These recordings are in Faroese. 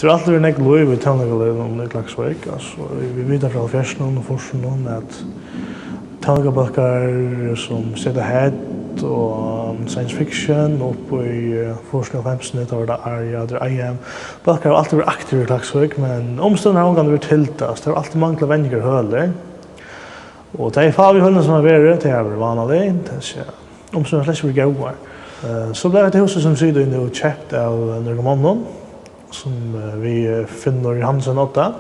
Det är alltid en egen lov i tånlagarlöven i Klagsvik. Vi vet från fjärsen och forsen att tånlagarbackar som sätter head och science fiction och i forskning av hemsnit av det arja, det IM. Backar har alltid varit aktiva i Klagsvik, men omstånden har omgående varit tiltas. Det har alltid manglat vänliga höller. Och det är fan vi höllna som har varit, det har varit vanligt. Omstånden har slätt varit goda. Så blev det huset som sydde in och köpt av några mannen som vi finner i Hansen 8.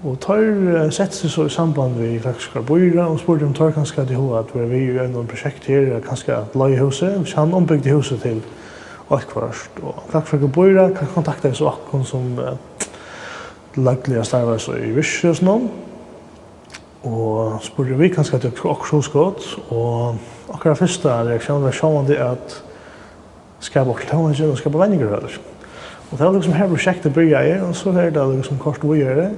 Och tar sätter sig så i samband med Klagsvikar Bøyra och spurgade om tar kanske till hur att vi ju en projekt här kanske att leja huset. Vi han ombyggde huset till Alkvarst och Klagsvikar Bøyra kan kontakta så akon som lagliga starvar så i Vissjøs någon. Och spurgade vi kanske att jag också skott och akkurat första reaktionen var sjående att skapa och tången och skapa vännigröder. Och det var liksom här projektet började och så är det liksom kort att göra.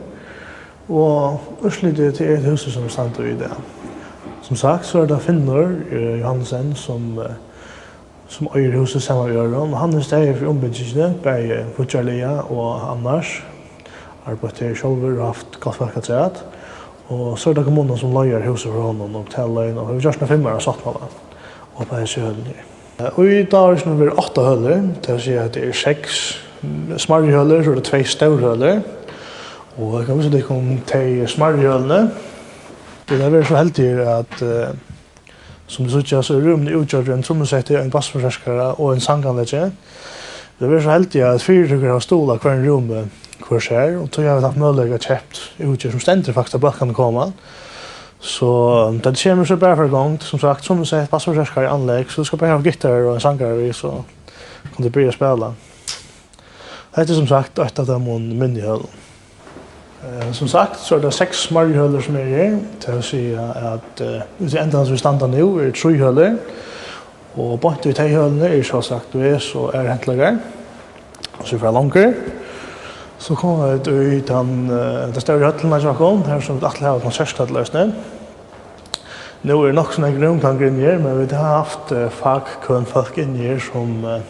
Och urslutet till ett hus som stannar i det. Som sagt så är det Finnur Johansen som äger huset samma i Öron. Och han är steg för ombyggningen bei Futjarlia och annars. Arbetar själv och haft gott verk att säga. Och så är det kommunen som lejer huset för honom och betalar och vi görs några filmer och satt med och på här höllen. Och i dag är det 8 höller, det vill säga att det är 6 smarri höller så det är 2 stora höller. Och jag kan säga att det kom 3 smarri höllerna. Det är så heldigt att som du ser så är rummet utgör en trummesättare, en bassförstärkare och en sånganläggare. Det är så heldigt att 4 stycken har stolar kvar i rummet kvar här och då har vi haft möjlighet att köpt utgör som ständer faktiskt att bara kan komma. Så det kommer så bara för gång som sagt som du säger passförstärkare i anlägg så ska bara ha gitarr och en sångare så kan det börja spela. Det är som sagt ett av de myndigheter. Som sagt så är det 6 smarrihöller som är här. Det vill säga att det enda som vi stannar nu är 3 höller. Och bort i 3 höllerna är så sagt så är häntligare. Och så för långare. Så kommer det ut det större höllerna som kom. Här som vi alltid har konserthöllösning. Nu är det nog sådana grundplanger men vi har haft folk in här som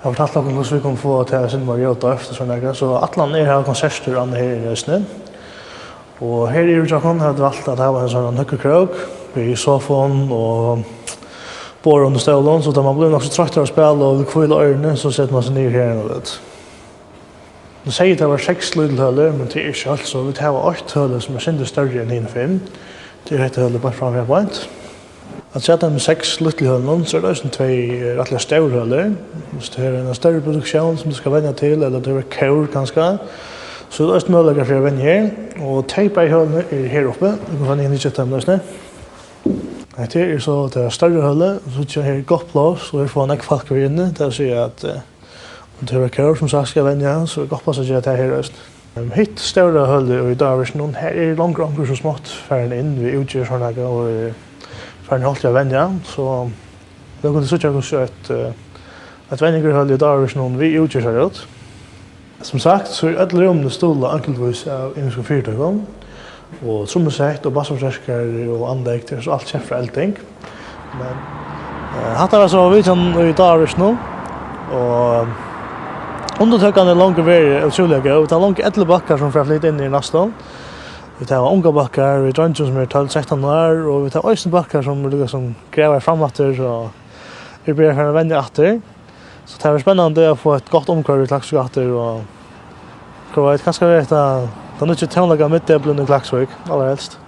jag har fortalt om hur vi kommer få till sin Mariota efter sådana. Så Atlan har konserter här i Östnen. Och här i Urjakon har vi valt att ha en sån högkrök i sofan och bor under stolen. Så när man blir också trött att spela och kvilla öronen så sätter man sig ner här och det. Nu säger att det var 6 lidhöller, men det är inte allt så. Vi har 8 höller som är synligt större än 5. Det är 1 höller bara framför point. Att sätta med 6 lidhöller så är det också 2 rättliga stora höller. Det är en större produktion som du ska vänja till, eller det är kår kanske. Så det är också möjlighet för att vänja här. Och tejpa i höllen är här uppe. Du kan få in i köttet. Det är så att det är större höller, så är det gott plats och vi får en folk inne. Det vill säga att det är kår som sagt ska vänja, så det är gott plats att göra det här öst. Hitt stora höller och i Dávavirkinum, här är långt så smått färden in. Vi utgör sådana här och färden hållt jag vänja. Så det kunde så att vänjagröhöll i Dávavirkinum vi utgör sig ut. Som sagt så är alla rummen stola enkeltvis av inneska fyrtögon. Och trummesätt och bassförstärkare och anlägg till så allt käft för allting. Men hatta var så vi som i Dávavirkinum och undertökande långt väg otroliga. Vi tar långt 11 backar som får flytta in i nästan. Vi tar unga backar, vi drar inte som är 12-16 år och vi tar östra backar som liksom gräver framåt så vi börjar för att vända åter. Så det är spännande att få ett gott omkvar i Klagsvikar och kanske vet att det är inte tånlaga mitt i Klagsvik allra helst.